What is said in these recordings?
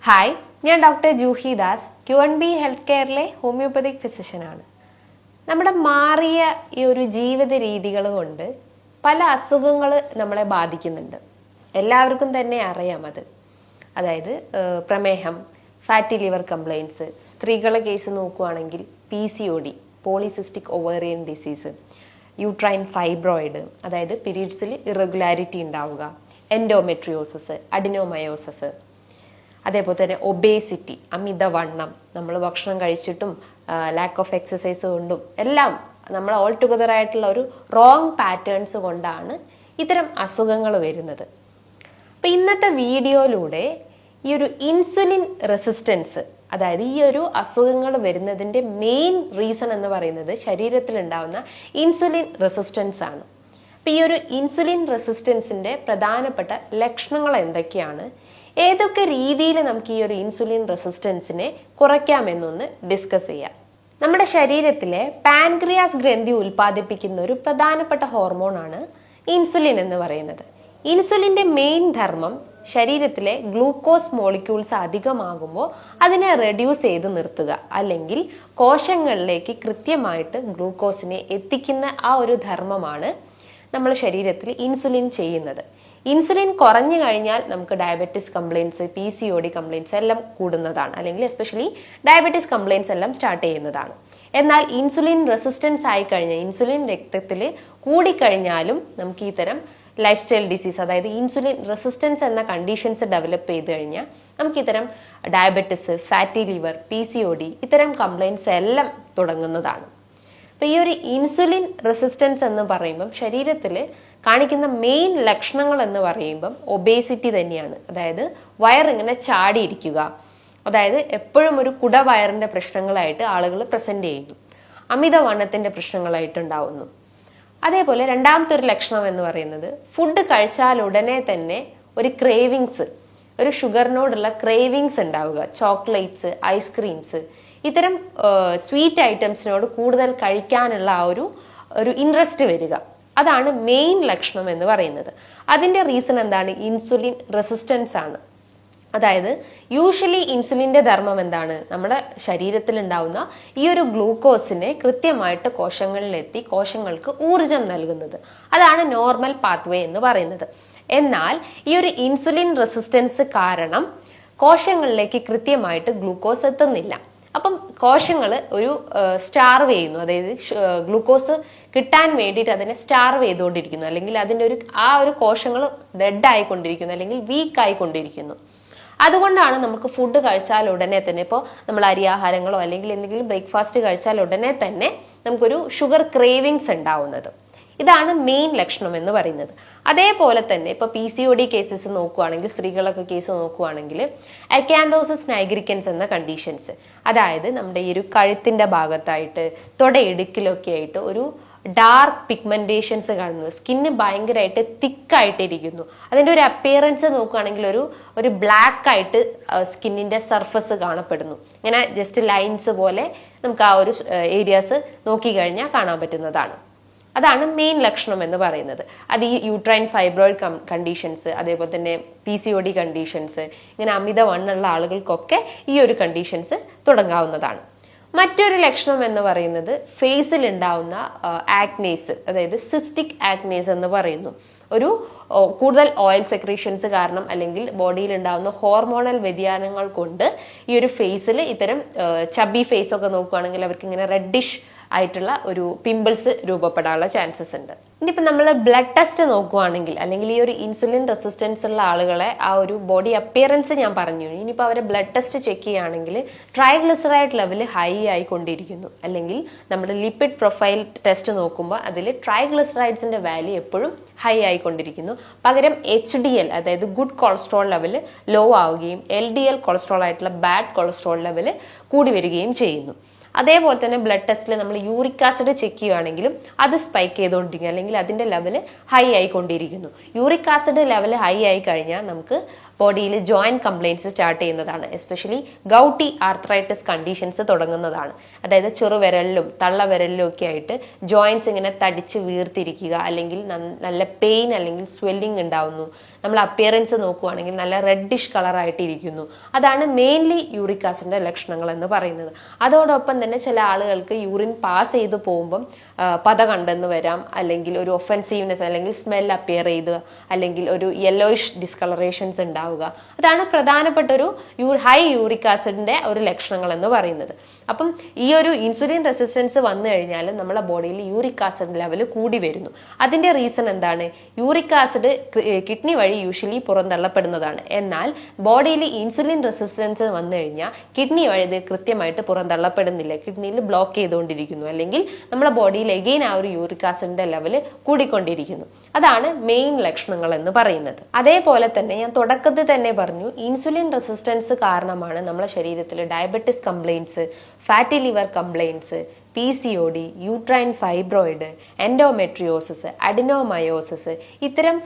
Hi, ഞാൻ doctor Juhi Das, Q&B health കെയറിലെ homeopathic ഫിസിഷ്യനാണ്. നമ്മുടെ മാറിയ ഈ ഒരു ജീവിത രീതികൾ കൊണ്ട് പല അസുഖങ്ങൾ നമ്മളെ ബാധിക്കുന്നുണ്ട്. എല്ലാവർക്കും തന്നെ അറിയാം അത്. അതായത് പ്രമേഹം, ഫാറ്റി ലിവർ കംപ്ലയിൻസ്, സ്ത്രീകളുടെ കേസ് നോക്കുകയാണെങ്കിൽ PCOD, polycystic ovarian disease, uterine fibroid, അതായത് പീരീഡ്സിൽ ഇറഗുലാരിറ്റി ഉണ്ടാവുക, എൻഡോമെട്രിയോസിസ്, അഡിനോമയോസിസ്, അതേപോലെ തന്നെ ഒബേസിറ്റി, അമിതവണ്ണം, നമ്മൾ ഭക്ഷണം കഴിച്ചിട്ടും ലാക്ക് ഓഫ് എക്സസൈസ് കൊണ്ടും എല്ലാം നമ്മൾ ഓൾ ടുഗദർ ആയിട്ടുള്ള ഒരു റോങ് പാറ്റേൺസ് കൊണ്ടാണ് ഇത്തരം അസുഖങ്ങൾ വരുന്നത്. അപ്പം ഇന്നത്തെ വീഡിയോയിലൂടെ ഈ ഒരു ഇൻസുലിൻ റെസിസ്റ്റൻസ്, അതായത് ഈ ഒരു അസുഖങ്ങൾ വരുന്നതിൻ്റെ മെയിൻ റീസൺ എന്ന് പറയുന്നത് ശരീരത്തിൽ ഉണ്ടാവുന്ന ഇൻസുലിൻ റെസിസ്റ്റൻസ് ആണ്. അപ്പം ഈ ഒരു ഇൻസുലിൻ റെസിസ്റ്റൻസിൻ്റെ പ്രധാനപ്പെട്ട ലക്ഷണങ്ങൾ എന്തൊക്കെയാണ്, ഏതൊക്കെ രീതിയിൽ നമുക്ക് ഈ ഒരു ഇൻസുലിൻ റെസിസ്റ്റൻസിനെ കുറയ്ക്കാമെന്നൊന്ന് ഡിസ്കസ് ചെയ്യാം. നമ്മുടെ ശരീരത്തിലെ പാൻക്രിയാസ് ഗ്രന്ഥി ഉൽപ്പാദിപ്പിക്കുന്ന ഒരു പ്രധാനപ്പെട്ട ഹോർമോണാണ് ഇൻസുലിൻ എന്ന് പറയുന്നത്. ഇൻസുലിൻ്റെ മെയിൻ ധർമ്മം ശരീരത്തിലെ ഗ്ലൂക്കോസ് മോളിക്യൂൾസ് അധികമാകുമ്പോൾ അതിനെ റെഡ്യൂസ് ചെയ്ത് നിർത്തുക, അല്ലെങ്കിൽ കോശങ്ങളിലേക്ക് കൃത്യമായിട്ട് ഗ്ലൂക്കോസിനെ എത്തിക്കുന്ന ആ ഒരു ധർമ്മമാണ് നമ്മൾ ശരീരത്തിൽ ഇൻസുലിൻ ചെയ്യുന്നത്. ഇൻസുലിൻ കുറഞ്ഞു കഴിഞ്ഞാൽ നമുക്ക് ഡയബറ്റിസ് കംപ്ലയിൻസ്, PCOD കംപ്ലയിൻസ് എല്ലാം കൂടുന്നതാണ്, അല്ലെങ്കിൽ എസ്പെഷ്യലി ഡയബറ്റിസ് കംപ്ലയിൻസ് എല്ലാം സ്റ്റാർട്ട് ചെയ്യുന്നതാണ്. എന്നാൽ ഇൻസുലിൻ റെസിസ്റ്റൻസ് ആയി കഴിഞ്ഞാൽ, ഇൻസുലിൻ രക്തത്തിൽ കൂടിക്കഴിഞ്ഞാലും നമുക്ക് ഇത്തരം ലൈഫ് സ്റ്റൈൽ ഡിസീസ്, അതായത് ഇൻസുലിൻ റെസിസ്റ്റൻസ് എന്ന കണ്ടീഷൻസ് ഡെവലപ്പ് ചെയ്ത് കഴിഞ്ഞാൽ നമുക്ക് ഇത്തരം ഡയബറ്റിസ്, ഫാറ്റി ലിവർ, PCOD ഇത്തരം കംപ്ലയിൻസ് എല്ലാം തുടങ്ങുന്നതാണ്. അപ്പോൾ ഈ ഒരു ഇൻസുലിൻ റെസിസ്റ്റൻസ് എന്ന് പറയുമ്പം ശരീരത്തിൽ കാണിക്കുന്ന മെയിൻ ലക്ഷണങ്ങൾ എന്ന് പറയുമ്പം ഒബേസിറ്റി തന്നെയാണ്. അതായത് വയറിങ്ങനെ ചാടിയിരിക്കുക, അതായത് എപ്പോഴും ഒരു കുടവയറിൻ്റെ പ്രശ്നങ്ങളായിട്ട് ആളുകൾ പ്രസന്റ് ചെയ്യുന്നു. അമിതവണ്ണത്തിൻ്റെ പ്രശ്നങ്ങളായിട്ടുണ്ടാവുന്നു. അതേപോലെ രണ്ടാമത്തെ ഒരു ലക്ഷണം എന്ന് പറയുന്നത് ഫുഡ് കഴിച്ചാൽ ഉടനെ തന്നെ ഒരു ക്രേവിങ്സ്, ഒരു ഷുഗറിനോടുള്ള ക്രേവിങ്സ് ഉണ്ടാവുക, ചോക്ലേറ്റ്സ്, ഐസ്ക്രീംസ്, ഇത്തരം സ്വീറ്റ് ഐറ്റംസിനോട് കൂടുതൽ കഴിക്കാനുള്ള ആ ഒരു ഇൻട്രസ്റ്റ് വരിക. അതാണ് മെയിൻ ലക്ഷണം എന്ന് പറയുന്നത്. അതിൻ്റെ റീസൺ എന്താണ്? ഇൻസുലിൻ റെസിസ്റ്റൻസ് ആണ്. അതായത് യൂഷ്വലി ഇൻസുലിൻ്റെ ധർമ്മം എന്താണ്? നമ്മുടെ ശരീരത്തിൽ ഉണ്ടാവുന്ന ഈ ഒരു ഗ്ലൂക്കോസിനെ കൃത്യമായിട്ട് കോശങ്ങളിലെത്തി കോശങ്ങൾക്ക് ഊർജം നൽകുന്നത്. അതാണ് നോർമൽ പാത്വേ എന്ന് പറയുന്നത്. എന്നാൽ ഈ ഒരു ഇൻസുലിൻ റെസിസ്റ്റൻസ് കാരണം കോശങ്ങളിലേക്ക് കൃത്യമായിട്ട് ഗ്ലൂക്കോസ് എത്തുന്നില്ല. അപ്പം കോശങ്ങൾ ഒരു സ്റ്റാർവ് ചെയ്യുന്നു, അതായത് ഗ്ലൂക്കോസ് കിട്ടാൻ വേണ്ടിയിട്ട് അതിനെ സ്റ്റാർവ് ചെയ്തുകൊണ്ടിരിക്കുന്നു, അല്ലെങ്കിൽ അതിൻ്റെ ആ ഒരു കോശങ്ങൾ ഡെഡ് ആയിക്കൊണ്ടിരിക്കുന്നു, അല്ലെങ്കിൽ വീക്ക് ആയിക്കൊണ്ടിരിക്കുന്നു. അതുകൊണ്ടാണ് നമുക്ക് ഫുഡ് കഴിച്ചാൽ ഉടനെ തന്നെ, ഇപ്പോൾ നമ്മൾ അരിയാഹാരങ്ങളോ അല്ലെങ്കിൽ എന്തെങ്കിലും ബ്രേക്ക്ഫാസ്റ്റ് കഴിച്ചാൽ ഉടനെ തന്നെ നമുക്കൊരു ഷുഗർ ക്രേവിങ്സ് ഉണ്ടാവുന്നത്. ഇതാണ് മെയിൻ ലക്ഷണം എന്ന് പറയുന്നത്. അതേപോലെ തന്നെ ഇപ്പോൾ PCOD കേസസ് നോക്കുകയാണെങ്കിൽ, സ്ത്രീകളൊക്കെ കേസ് നോക്കുകയാണെങ്കിൽ അക്കാന്തോസിസ് നൈഗ്രിക്കൻസ് എന്ന കണ്ടീഷൻസ്, അതായത് നമ്മുടെ ഈ ഒരു കഴുത്തിന്റെ ഭാഗത്തായിട്ട് തൊടയിടുക്കിലൊക്കെ ആയിട്ട് ഒരു ഡാർക്ക് പിഗ്മെന്റേഷൻസ് കാണുന്നു. സ്കിന്ന് ഭയങ്കരമായിട്ട് തിക്കായിട്ടിരിക്കുന്നു. അതിൻ്റെ ഒരു അപ്പിയറൻസ് നോക്കുകയാണെങ്കിൽ ഒരു ബ്ലാക്ക് ആയിട്ട് സ്കിന്നിന്റെ സർഫസ് കാണപ്പെടുന്നു. ഇങ്ങനെ ജസ്റ്റ് ലൈൻസ് പോലെ നമുക്ക് ആ ഒരു ഏരിയാസ് നോക്കിക്കഴിഞ്ഞാൽ കാണാൻ പറ്റുന്നതാണ്. അതാണ് മെയിൻ ലക്ഷണം എന്ന് പറയുന്നത്. അത് ഈ യൂട്രൈൻ ഫൈബ്രോയിഡ് കണ്ടീഷൻസ്, അതേപോലെ തന്നെ PCOD കണ്ടീഷൻസ്, ഇങ്ങനെ അമിതവണ്ണമുള്ള ആളുകൾക്കൊക്കെ ഈ ഒരു കണ്ടീഷൻസ് തുടങ്ങാവുന്നതാണ്. മറ്റൊരു ലക്ഷണം എന്ന് പറയുന്നത് ഫേസിൽ ഉണ്ടാവുന്ന ആക്നേസ്, അതായത് സിസ്റ്റിക് ആക്നേസ് എന്ന് പറയുന്നു. ഒരു കൂടുതൽ ഓയിൽ സെക്രീഷൻസ് കാരണം, അല്ലെങ്കിൽ ബോഡിയിൽ ഉണ്ടാവുന്ന ഹോർമോണൽ വ്യതിയാനങ്ങൾ കൊണ്ട് ഈ ഒരു ഫേസിൽ ഇത്തരം ചബി ഫേസ് ഒക്കെ നോക്കുകയാണെങ്കിൽ അവർക്ക് ഇങ്ങനെ റെഡിഷ് ആയിട്ടുള്ള ഒരു പിമ്പിൾസ് രൂപപ്പെടാനുള്ള ചാൻസസ് ഉണ്ട്. ഇനിയിപ്പോൾ നമ്മൾ ബ്ലഡ് ടെസ്റ്റ് നോക്കുകയാണെങ്കിൽ, അല്ലെങ്കിൽ ഈ ഒരു ഇൻസുലിൻ റെസിസ്റ്റൻസ് ഉള്ള ആളുകളെ ആ ഒരു ബോഡി അപ്പിയറൻസ് ഞാൻ പറഞ്ഞു. ഇനിയിപ്പോൾ അവരെ ബ്ലഡ് ടെസ്റ്റ് ചെക്ക് ചെയ്യുകയാണെങ്കിൽ ട്രൈഗ്ലിസറൈഡ് ലെവൽ ഹൈ ആയിക്കൊണ്ടിരിക്കുന്നു, അല്ലെങ്കിൽ നമ്മുടെ ലിപ്പിഡ് പ്രൊഫൈൽ ടെസ്റ്റ് നോക്കുമ്പോൾ അതിൽ ട്രൈഗ്ലിസറൈഡ്സിന്റെ വാല്യൂ എപ്പോഴും ഹൈ ആയിക്കൊണ്ടിരിക്കുന്നു. പകരം HDL, അതായത് ഗുഡ് കൊളസ്ട്രോൾ ലെവൽ ലോ ആവുകയും LDL കൊളസ്ട്രോൾ ആയിട്ടുള്ള ബാഡ് കൊളസ്ട്രോൾ ലെവൽ കൂടി വരികയും ചെയ്യുന്നു. അതേപോലെ തന്നെ ബ്ലഡ് ടെസ്റ്റിൽ നമ്മൾ യൂറിക് ആസിഡ് ചെക്ക് ചെയ്യുകയാണെങ്കിലും അത് സ്പൈക്ക് ചെയ്തുകൊണ്ടിരിക്കും, അല്ലെങ്കിൽ അതിൻ്റെ ലെവൽ ഹൈ ആയിക്കൊണ്ടിരിക്കുന്നു. യൂറിക് ആസിഡ് ലെവൽ ഹൈ ആയി കഴിഞ്ഞാൽ നമുക്ക് ബോഡിയിൽ ജോയിന്റ് കംപ്ലയിൻസ് സ്റ്റാർട്ട് ചെയ്യുന്നതാണ്. എസ്പെഷ്യലി ഗൗട്ടി ആർത്രൈറ്റിസ് കണ്ടീഷൻസ് തുടങ്ങുന്നതാണ്. അതായത് ചെറുവിരലിലും തള്ളവിരലിലും ഒക്കെ ആയിട്ട് ജോയിന്റ്സ് ഇങ്ങനെ തടിച്ച് വീർത്തിരിക്കുക, അല്ലെങ്കിൽ നല്ല പെയിൻ അല്ലെങ്കിൽ സ്വെല്ലിംഗ് ഉണ്ടാവുന്നു. നമ്മൾ അപ്പിയറൻസ് നോക്കുവാണെങ്കിൽ നല്ല റെഡിഷ് കളറായിട്ട് ഇരിക്കുന്നു. അതാണ് മെയിൻലി യൂറിക് ആസിഡിന്റെ ലക്ഷണങ്ങൾ എന്ന് പറയുന്നത്. അതോടൊപ്പം തന്നെ ചില ആളുകൾക്ക് യൂറിൻ പാസ് ചെയ്ത് പോകുമ്പം പത കണ്ടെന്ന് വരാം, അല്ലെങ്കിൽ ഒരു ഒഫൻസീവ്നെസ് അല്ലെങ്കിൽ സ്മെൽ അപ്പിയർ ചെയ്ത്, അല്ലെങ്കിൽ ഒരു യെല്ലോയിഷ് ഡിസ്കളറേഷൻസ് ഉണ്ടാവുക. അതാണ് പ്രധാനപ്പെട്ട ഒരു ഹൈ യൂറിക് ആസിഡിന്റെ ഒരു ലക്ഷണങ്ങൾ എന്ന് പറയുന്നത്. അപ്പം ഈ ഒരു ഇൻസുലിൻ റെസിസ്റ്റൻസ് വന്നു കഴിഞ്ഞാൽ നമ്മുടെ ബോഡിയിൽ യൂറിക് ആസിഡ് ലെവൽ കൂടി വരുന്നു. അതിന്റെ റീസൺ എന്താണ്? യൂറിക് ആസിഡ് കിഡ്നി വഴി യൂഷ്വലി പുറന്തള്ളപ്പെടുന്നതാണ്. എന്നാൽ ബോഡിയിൽ ഇൻസുലിൻ റെസിസ്റ്റൻസ് വന്നു കഴിഞ്ഞാൽ കിഡ്നി വഴി ഇത് കൃത്യമായിട്ട് പുറന്തള്ളപ്പെടുന്നില്ല, കിഡ്നിയിൽ ബ്ലോക്ക് ചെയ്തുകൊണ്ടിരിക്കുന്നു, അല്ലെങ്കിൽ നമ്മുടെ ബോഡിയിൽ എഗെയിൻ ആ ഒരു യൂറിക് ആസിഡിന്റെ ലെവൽ കൂടിക്കൊണ്ടിരിക്കുന്നു. അതാണ് മെയിൻ ലക്ഷണങ്ങൾ എന്ന് പറയുന്നത്. അതേപോലെ തന്നെ ഞാൻ തുടക്കത്തിൽ തന്നെ പറഞ്ഞു, ഇൻസുലിൻ റെസിസ്റ്റൻസ് കാരണമാണ് നമ്മുടെ ശരീരത്തിൽ diabetes complaints, fatty liver complaints, PCOD, uterine fibroid, endometriosis, adenomyosis, ഇത്തരം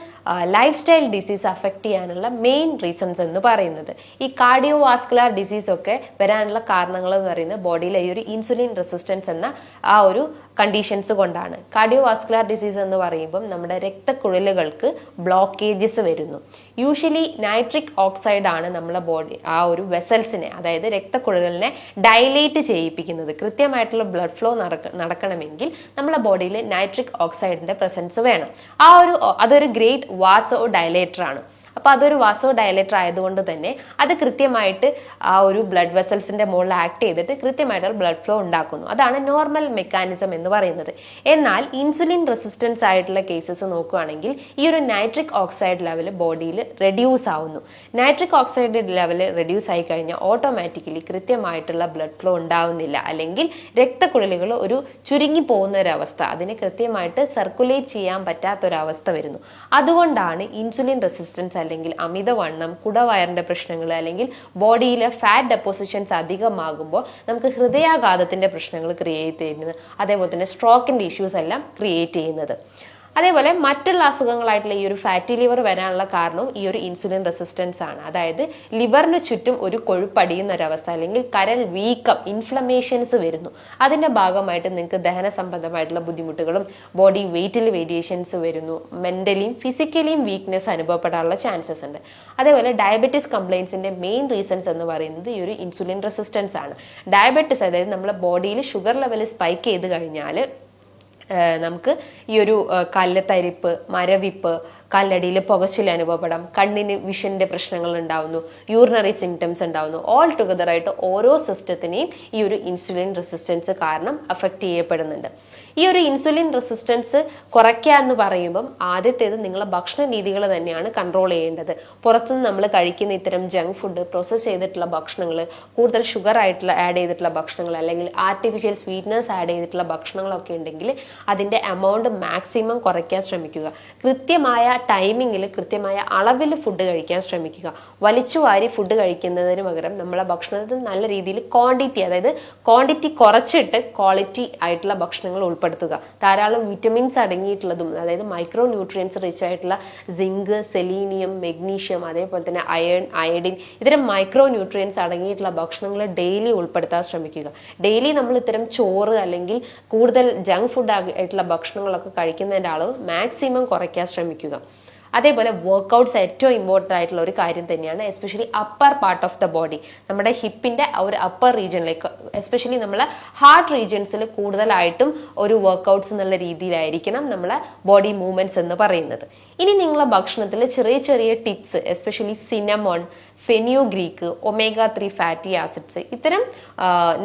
ലൈഫ് സ്റ്റൈൽ ഡിസീസ് അഫക്റ്റ് ചെയ്യാനുള്ള മെയിൻ റീസൺസ് എന്ന് പറയുന്നത്. ഈ കാർഡിയോ വാസ്കുലർ ഡിസീസ് ഒക്കെ വരാനുള്ള കാരണങ്ങൾ എന്ന് പറയുന്നത് ബോഡിയിലെ ഈ ഒരു ഇൻസുലിൻ റെസിസ്റ്റൻസ് എന്ന ആ ഒരു കണ്ടീഷൻസ് കൊണ്ടാണ്. കാർഡിയോ വാസ്കുലർ ഡിസീസ് എന്ന് പറയുമ്പം നമ്മുടെ രക്തക്കുഴലുകൾക്ക് ബ്ലോക്കേജസ് വരുന്നു. യൂഷ്വലി നൈട്രിക് ഓക്സൈഡ് ആണ് നമ്മളെ ബോഡി ആ ഒരു വെസൽസിനെ, അതായത് രക്തക്കുഴലിനെ ഡയലേറ്റ് ചെയ്യിപ്പിക്കുന്നത്. കൃത്യമായിട്ടുള്ള ബ്ലഡ് ഫ്ലോ നടക്കണമെങ്കിൽ നമ്മളെ ബോഡിയിൽ നൈട്രിക് ഓക്സൈഡിന്റെ പ്രസൻസ് വേണം. അതൊരു ഗ്രേറ്റ് വാസോ ഡയലേറ്റർ ആണ്. അപ്പൊ അതൊരു വാസോ ഡയലേറ്റർ ആയതുകൊണ്ട് തന്നെ അത് കൃത്യമായിട്ട് ആ ഒരു ബ്ലഡ് വെസൽസിന്റെ മുകളിൽ ആക്ട് ചെയ്തിട്ട് കൃത്യമായിട്ടുള്ള ബ്ലഡ് ഫ്ലോ ഉണ്ടാക്കുന്നു. അതാണ് നോർമൽ മെക്കാനിസം എന്ന് പറയുന്നത്. എന്നാൽ ഇൻസുലിൻ റെസിസ്റ്റൻസ് ആയിട്ടുള്ള കേസസ് നോക്കുകയാണെങ്കിൽ ഈ ഒരു നൈട്രിക് ഓക്സൈഡ് ലെവൽ ബോഡിയിൽ റെഡ്യൂസ് ആവുന്നു. നൈട്രിക് ഓക്സൈഡ് ലെവൽ റെഡ്യൂസ് ആയി കഴിഞ്ഞാൽ ഓട്ടോമാറ്റിക്കലി കൃത്യമായിട്ടുള്ള ബ്ലഡ് ഫ്ലോ ഉണ്ടാവുന്നില്ല, അല്ലെങ്കിൽ രക്തക്കുഴലുകൾ ഒരു ചുരുങ്ങി പോകുന്ന ഒരവസ്ഥ, അതിനെ കൃത്യമായിട്ട് സർക്കുലേറ്റ് ചെയ്യാൻ പറ്റാത്തൊരവസ്ഥ വരുന്നു. അതുകൊണ്ടാണ് ഇൻസുലിൻ റെസിസ്റ്റൻസ് അല്ലെങ്കിൽ അമിതവണ്ണം, കുടവയറിന്റെ പ്രശ്നങ്ങൾ, അല്ലെങ്കിൽ ബോഡിയിലെ ഫാറ്റ് ഡെപ്പോസിഷൻസ് അധികമാകുമ്പോൾ നമുക്ക് ഹൃദയാഘാതത്തിന്റെ പ്രശ്നങ്ങൾ ക്രിയേറ്റ് ചെയ്യുന്നത്, അതേപോലെ തന്നെ സ്ട്രോക്കിന്റെ ഇഷ്യൂസ് എല്ലാം ക്രിയേറ്റ് ചെയ്യുന്നത്. അതേപോലെ മറ്റുള്ള അസുഖങ്ങളായിട്ടുള്ള ഈ ഒരു ഫാറ്റി ലിവർ വരാനുള്ള കാരണം ഈ ഒരു ഇൻസുലിൻ റെസിസ്റ്റൻസ് ആണ്. അതായത് ലിവറിന് ചുറ്റും ഒരു കൊഴുപ്പടിയുന്ന ഒരവസ്ഥ, അല്ലെങ്കിൽ കരൾ വീക്കം, ഇൻഫ്ലമേഷൻസ് വരുന്നു. അതിന്റെ ഭാഗമായിട്ട് നിങ്ങൾക്ക് ദഹന സംബന്ധമായിട്ടുള്ള ബുദ്ധിമുട്ടുകളും ബോഡി വെയിറ്റിൽ വേരിയേഷൻസ് വരുന്നു. മെന്റലിയും ഫിസിക്കലിയും വീക്ക്നെസ് അനുഭവപ്പെടാനുള്ള ചാൻസസ് ഉണ്ട്. അതേപോലെ ഡയബറ്റിസ് കംപ്ലയിൻസിന്റെ മെയിൻ റീസൺസ് എന്ന് പറയുന്നത് ഈ ഒരു ഇൻസുലിൻ റെസിസ്റ്റൻസ് ആണ്. ഡയബറ്റിസ്, അതായത് നമ്മുടെ ബോഡിയിൽ ഷുഗർ ലെവൽ സ്പൈക്ക് ചെയ്ത് കഴിഞ്ഞാൽ നമുക്ക് ഈ ഒരു കല്ലത്തരിപ്പ്, മരവിപ്പ്, കാലിനടിയിൽ പുകച്ചിൽ അനുഭവപ്പെടാം, കണ്ണിന് വിഷന്റെ പ്രശ്നങ്ങൾ ഉണ്ടാവുന്നു, യൂറിനറി സിംറ്റംസ് ഉണ്ടാവുന്നു. ഓൾ ടുഗദർ ആയിട്ട് ഓരോ സിസ്റ്റത്തിനെയും ഈ ഒരു ഇൻസുലിൻ റെസിസ്റ്റൻസ് കാരണം അഫക്റ്റ് ചെയ്യപ്പെടുന്നുണ്ട്. ഈ ഒരു ഇൻസുലിൻ റെസിസ്റ്റൻസ് കുറയ്ക്കുക എന്ന് പറയുമ്പം ആദ്യത്തേത് നിങ്ങളെ ഭക്ഷണ രീതികൾ തന്നെയാണ് കൺട്രോൾ ചെയ്യേണ്ടത്. പുറത്തുനിന്ന് നമ്മൾ കഴിക്കുന്ന ഇത്തരം ജങ്ക് ഫുഡ്, പ്രോസസ്സ് ചെയ്തിട്ടുള്ള ഭക്ഷണങ്ങൾ, കൂടുതൽ ഷുഗർ ആയിട്ടുള്ള ആഡ് ചെയ്തിട്ടുള്ള ഭക്ഷണങ്ങൾ, അല്ലെങ്കിൽ ആർട്ടിഫിഷ്യൽ സ്വീറ്റ്നസ് ആഡ് ചെയ്തിട്ടുള്ള ഭക്ഷണങ്ങളൊക്കെ ഉണ്ടെങ്കിൽ അതിൻ്റെ എമൗണ്ട് മാക്സിമം കുറയ്ക്കാൻ ശ്രമിക്കുക. കൃത്യമായ ടൈമിങ്ങിൽ, കൃത്യമായ അളവിൽ ഫുഡ് കഴിക്കാൻ ശ്രമിക്കുക. വലിച്ചുവാരി ഫുഡ് കഴിക്കുന്നതിന് പകരം നമ്മളെ ഭക്ഷണത്തിൽ നല്ല രീതിയിൽ ക്വാണ്ടിറ്റി, അതായത് ക്വാണ്ടിറ്റി കുറച്ചിട്ട് ക്വാളിറ്റി ആയിട്ടുള്ള ഭക്ഷണങ്ങൾ ഉൾപ്പെടുത്തുക. ധാരാളം വിറ്റമിൻസ് അടങ്ങിയിട്ടുള്ളതും, അതായത് മൈക്രോ ന്യൂട്രിയൻസ് റിച്ച് ആയിട്ടുള്ള സിങ്ക്, സെലീനിയം, മെഗ്നീഷ്യം, അതേപോലെ തന്നെ അയൺ, അയഡിൻ, ഇത്തരം മൈക്രോ ന്യൂട്രിയൻസ് അടങ്ങിയിട്ടുള്ള ഭക്ഷണങ്ങൾ ഡെയിലി ഉൾപ്പെടുത്താൻ ശ്രമിക്കുക. ഡെയിലി നമ്മൾ ഇത്തരം ചോറ് അല്ലെങ്കിൽ കൂടുതൽ ജങ്ക് ഫുഡ് ആയിട്ടുള്ള ഭക്ഷണങ്ങളൊക്കെ കഴിക്കുന്നതിൻ്റെ അളവ് മാക്സിമം കുറയ്ക്കാൻ ശ്രമിക്കുക. അതേപോലെ വർക്കൗട്ട്സ് ഏറ്റവും ഇമ്പോർട്ടൻ്റ് ആയിട്ടുള്ള ഒരു കാര്യം തന്നെയാണ്. Especially upper part of the body, നമ്മുടെ ഹിപ്പിന്റെ ഒരു അപ്പർ റീജിയനിലേക്ക്, എസ്പെഷ്യലി നമ്മളെ ഹാർട്ട് റീജിയൻസിൽ കൂടുതലായിട്ടും ഒരു വർക്കൗട്ട്സ് എന്നുള്ള രീതിയിലായിരിക്കണം നമ്മളെ ബോഡി മൂവ്മെന്റ്സ് എന്ന് പറയുന്നത്. ഇനി നിങ്ങളെ ഭക്ഷണത്തിൽ ചെറിയ ചെറിയ tips, especially cinnamon, fenugreek, omega 3 fatty acids, ഇത്തരം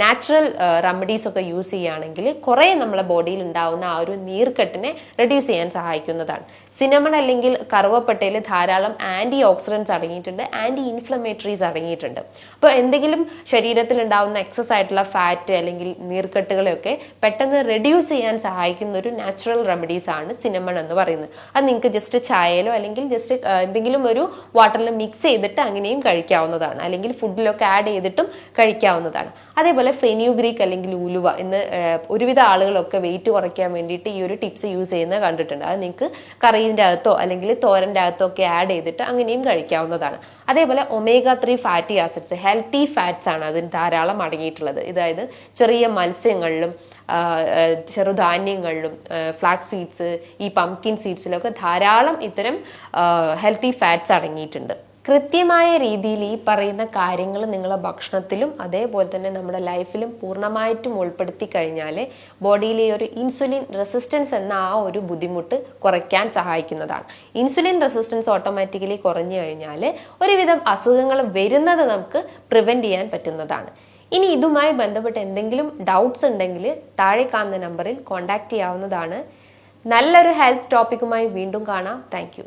നാച്ചുറൽ റെമഡീസ് ഒക്കെ യൂസ് ചെയ്യുകയാണെങ്കിൽ കുറേ നമ്മളെ ബോഡിയിൽ ഉണ്ടാവുന്ന ആ ഒരു നീർക്കെട്ടിനെ റെഡ്യൂസ് ചെയ്യാൻ സഹായിക്കുന്നതാണ്. സിനമൺ അല്ലെങ്കിൽ കറുവപ്പട്ടയിൽ ധാരാളം ആന്റി ഓക്സിഡൻസ് അടങ്ങിയിട്ടുണ്ട്, ആന്റി ഇൻഫ്ലമേറ്ററീസ് അടങ്ങിയിട്ടുണ്ട്. അപ്പോൾ എന്തെങ്കിലും ശരീരത്തിൽ ഉണ്ടാവുന്ന എക്സസ് ആയിട്ടുള്ള ഫാറ്റ് അല്ലെങ്കിൽ നീർക്കെട്ടുകളെയൊക്കെ പെട്ടെന്ന് റെഡ്യൂസ് ചെയ്യാൻ സഹായിക്കുന്ന ഒരു നാച്ചുറൽ റെമഡീസ് ആണ് സിനമൺ എന്ന് പറയുന്നത്. അത് നിങ്ങൾക്ക് ജസ്റ്റ് ചായയിലോ അല്ലെങ്കിൽ ജസ്റ്റ് എന്തെങ്കിലും ഒരു വാട്ടറിൽ മിക്സ് ചെയ്തിട്ട് അങ്ങനെയും കഴിക്കാവുന്നതാണ്, അല്ലെങ്കിൽ ഫുഡിലൊക്കെ ആഡ് ചെയ്തിട്ടും കഴിക്കാവുന്നതാണ്. അതേപോലെ ഫെന്യൂഗ്രീക്ക് അല്ലെങ്കിൽ ഉലുവ ഇന്ന് ഒരുവിധ ആളുകളൊക്കെ വെയിറ്റ് കുറയ്ക്കാൻ വേണ്ടിയിട്ട് ഈ ഒരു ടിപ്സ് യൂസ് ചെയ്യുന്നത് കണ്ടിട്ടുണ്ട്. അത് നിങ്ങൾക്ക് കറീൻ്റെ അകത്തോ അല്ലെങ്കിൽ തോരൻ്റെ അകത്തോ ഒക്കെ ആഡ് ചെയ്തിട്ട് അങ്ങനെയും കഴിക്കാവുന്നതാണ്. അതേപോലെ omega 3 fatty acids, healthy fats ആണ് അതിന് ധാരാളം അടങ്ങിയിട്ടുള്ളത്. അതായത് ചെറിയ മത്സ്യങ്ങളിലും ചെറുധാന്യങ്ങളിലും ഫ്ലാക്സ് സീഡ്സ്, ഈ പംകിൻ സീഡ്സിലൊക്കെ ധാരാളം ഇത്തരം ഹെൽത്തി ഫാറ്റ്സ് അടങ്ങിയിട്ടുണ്ട്. കൃത്യമായ രീതിയിൽ ഈ പറയുന്ന കാര്യങ്ങൾ നിങ്ങളുടെ ഭക്ഷണത്തിലും അതേപോലെ തന്നെ നമ്മുടെ ലൈഫിലും പൂർണ്ണമായിട്ടും ഉൾപ്പെടുത്തി കഴിഞ്ഞാൽ ബോഡിയിലെ ഒരു ഇൻസുലിൻ റെസിസ്റ്റൻസ് എന്ന ആ ഒരു ബുദ്ധിമുട്ട് കുറയ്ക്കാൻ സഹായിക്കുന്നതാണ്. ഇൻസുലിൻ റെസിസ്റ്റൻസ് ഓട്ടോമാറ്റിക്കലി കുറഞ്ഞു കഴിഞ്ഞാൽ ഒരുവിധം അസുഖങ്ങൾ വരുന്നത് നമുക്ക് പ്രിവെന്റ് ചെയ്യാൻ പറ്റുന്നതാണ്. ഇനി ഇതുമായി ബന്ധപ്പെട്ട് എന്തെങ്കിലും ഡൗട്ട്സ് ഉണ്ടെങ്കിൽ താഴെ കാണുന്ന നമ്പറിൽ കോൺടാക്ട് ചെയ്യാവുന്നതാണ്. നല്ലൊരു ഹെൽത്ത് ടോപ്പിക്കുമായി വീണ്ടും കാണാം. താങ്ക്